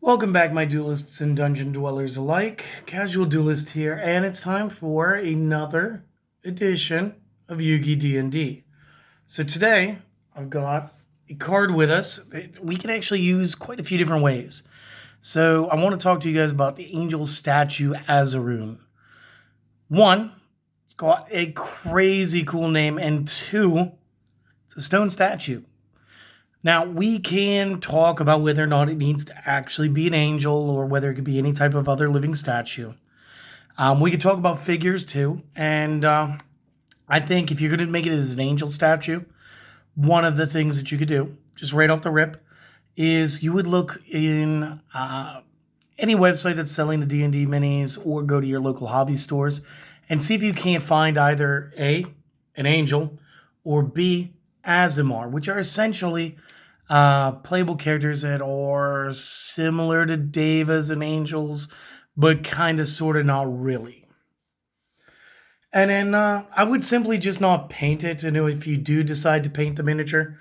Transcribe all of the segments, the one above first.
Welcome back, my duelists and dungeon dwellers alike. Casual Duelist here, and it's time for another edition of Yugi-D&D. So today, I've got a card with us that we can actually use quite a few different ways. So I want to talk to you guys about the angel statue Azurune. One, it's got a crazy cool name, and two, it's a stone statue. Now, we can talk about whether or not it needs to actually be an angel or whether it could be any type of other living statue. We could talk about figures too. And I think if you're going to make it as an angel statue, one of the things that you could do, just right off the rip, is you would look in any website that's selling the D&D minis or go to your local hobby stores and see if you can't find either A, an angel, or B, Azimar, which are essentially playable characters that are similar to devas and angels, but kind of sort of not really. And then I would simply just not paint it. And if you do decide to paint the miniature,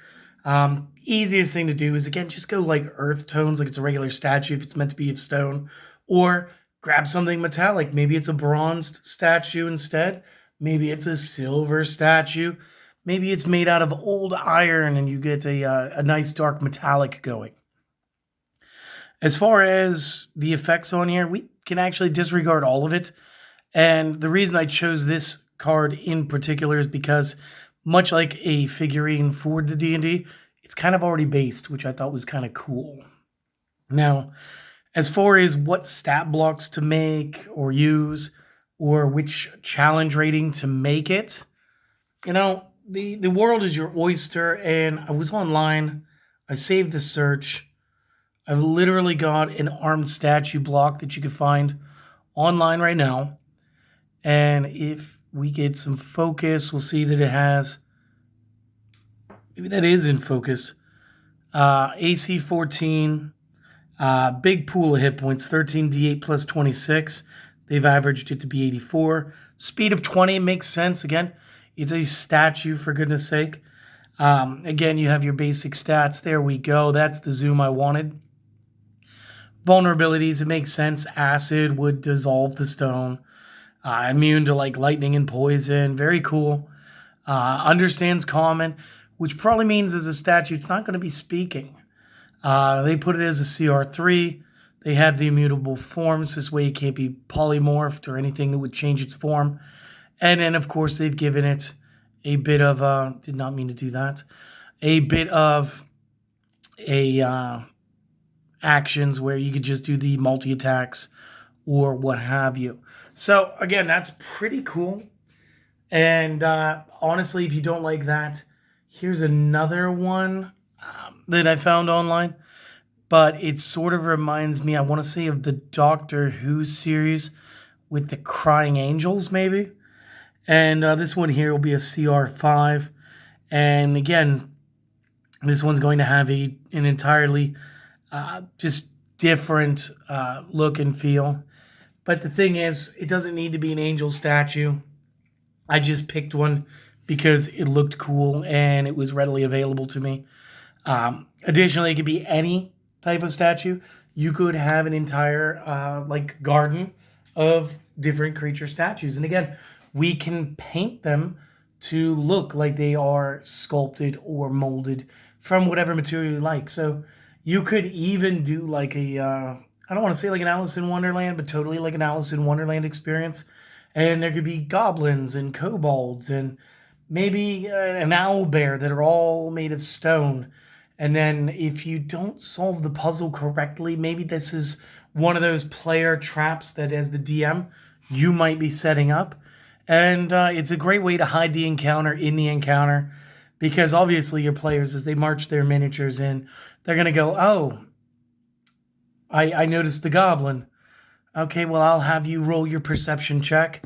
easiest thing to do is, again, just go like earth tones, like it's a regular statue if it's meant to be of stone, or grab something metallic. Maybe it's a bronzed statue instead. Maybe it's a silver statue. Maybe it's made out of old iron and you get a nice dark metallic going. As far as the effects on here, we can actually disregard all of it. And the reason I chose this card in particular is because, much like a figurine for the D&D, it's kind of already based, which I thought was kind of cool. Now, as far as what stat blocks to make or use, or which challenge rating to make it, the world is your oyster, and I was online. I saved the search. I've literally got an armed statue block that you can find online right now. And if we get some focus, we'll see that it has, maybe that is in focus, AC 14, big pool of hit points, 13d8 plus 26. They've averaged it to be 84. Speed of 20 makes sense. Again, it's a statue, for goodness sake. Again, you have your basic stats. There we go. That's the zoom I wanted. Vulnerabilities, it makes sense. Acid would dissolve the stone. Immune to like lightning and poison. Very cool. Understands common, which probably means as a statue, it's not going to be speaking. They put it as a CR3. They have the immutable forms. This way it can't be polymorphed or anything that would change its form. And then, of course, they've given it a bit of, did not mean to do that, a bit of actions where you could just do the multi-attacks or what have you. So, again, that's pretty cool. And honestly, if you don't like that, here's another one that I found online. But it sort of reminds me, I want to say, of the Doctor Who series with the Crying Angels, maybe. And this one here will be a CR5. And again, this one's going to have an entirely just different look and feel. But the thing is, it doesn't need to be an angel statue. I just picked one because it looked cool and it was readily available to me. Additionally, it could be any type of statue. You could have an entire garden of different creature statues. And again, we can paint them to look like they are sculpted or molded from whatever material you like. So you could even do like I don't want to say like an Alice in Wonderland, but totally like an Alice in Wonderland experience. And there could be goblins and kobolds and maybe an owl bear that are all made of stone. And then if you don't solve the puzzle correctly, maybe this is one of those player traps that as the DM, you might be setting up. And it's a great way to hide the encounter in the encounter, because obviously your players, as they march their miniatures in, they're going to go, oh, I noticed the goblin. Okay, well, I'll have you roll your perception check.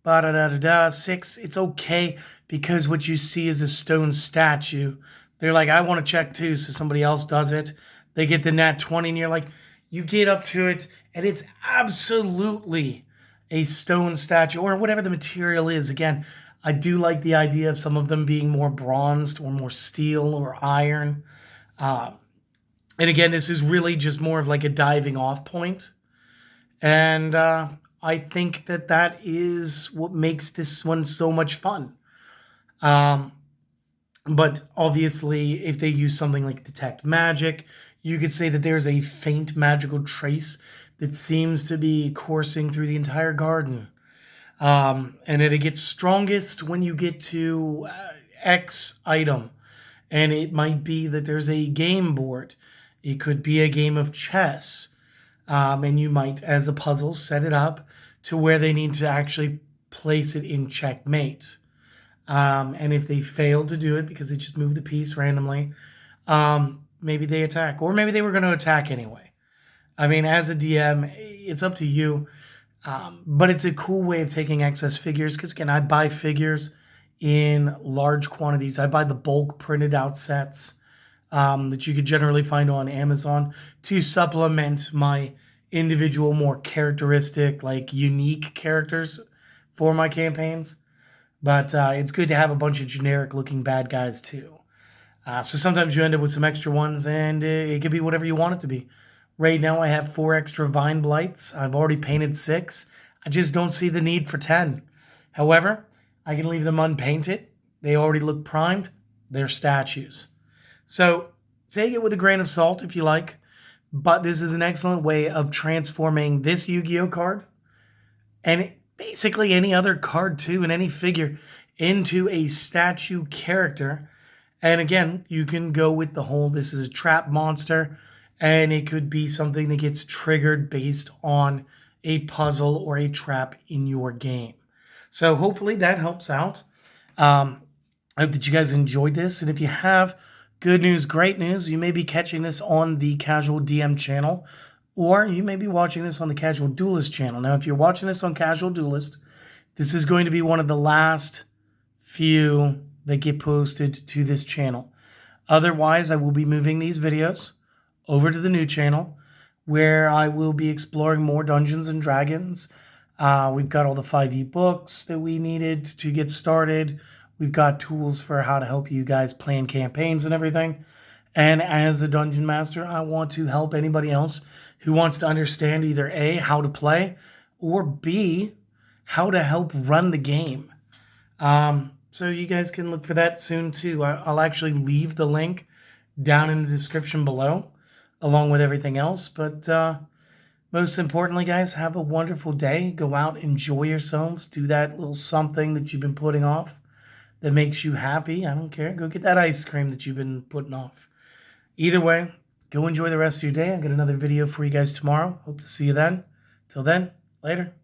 Ba-da-da-da-da, 6. It's okay, because what you see is a stone statue. They're like, I want to check too, so somebody else does it. They get the nat 20, and you're like, you get up to it, and it's absolutely a stone statue or whatever the material is. Again, I do like the idea of some of them being more bronzed or more steel or iron. And again, this is really just more of like a diving off point. And I think that that is what makes this one so much fun. Um, but obviously, if they use something like Detect Magic, you could say that there's a faint magical trace that seems to be coursing through the entire garden. And it gets strongest when you get to X item. And it might be that there's a game board. It could be a game of chess. And you might, as a puzzle, set it up to where they need to actually place it in checkmate. And if they fail to do it because they just move the piece randomly, maybe they attack. Or maybe they were going to attack anyway. I mean, as a DM, it's up to you. But it's a cool way of taking excess figures because, again, I buy figures in large quantities. I buy the bulk printed out sets that you could generally find on Amazon to supplement my individual, more characteristic, like unique characters for my campaigns. But it's good to have a bunch of generic looking bad guys too. So sometimes you end up with some extra ones, and it could be whatever you want it to be. Right now, I have 4 extra Vine Blights. I've already painted 6. I just don't see the need for 10. However, I can leave them unpainted. They already look primed. They're statues. So take it with a grain of salt if you like. But this is an excellent way of transforming this Yu-Gi-Oh card and basically any other card too and any figure into a statue character. And again, you can go with the whole this is a trap monster, and it could be something that gets triggered based on a puzzle or a trap in your game. So hopefully that helps out. I hope that you guys enjoyed this. And if you have, good news, great news, you may be catching this on the Casual DM channel, or you may be watching this on the Casual Duelist channel. Now, if you're watching this on Casual Duelist, this is going to be one of the last few that get posted to this channel. Otherwise, I will be moving these videos over to the new channel where I will be exploring more Dungeons and Dragons. We've got all the 5e books that we needed to get started. We've got tools for how to help you guys plan campaigns and everything. And as a Dungeon Master, I want to help anybody else who wants to understand either A, how to play, or B, how to help run the game. So you guys can look for that soon too. I'll actually leave the link down in the description below, along with everything else. But most importantly, guys, have a wonderful day. Go out, enjoy yourselves. Do that little something that you've been putting off that makes you happy. I don't care. Go get that ice cream that you've been putting off. Either way, go enjoy the rest of your day. I've got another video for you guys tomorrow. Hope to see you then. Till then, later.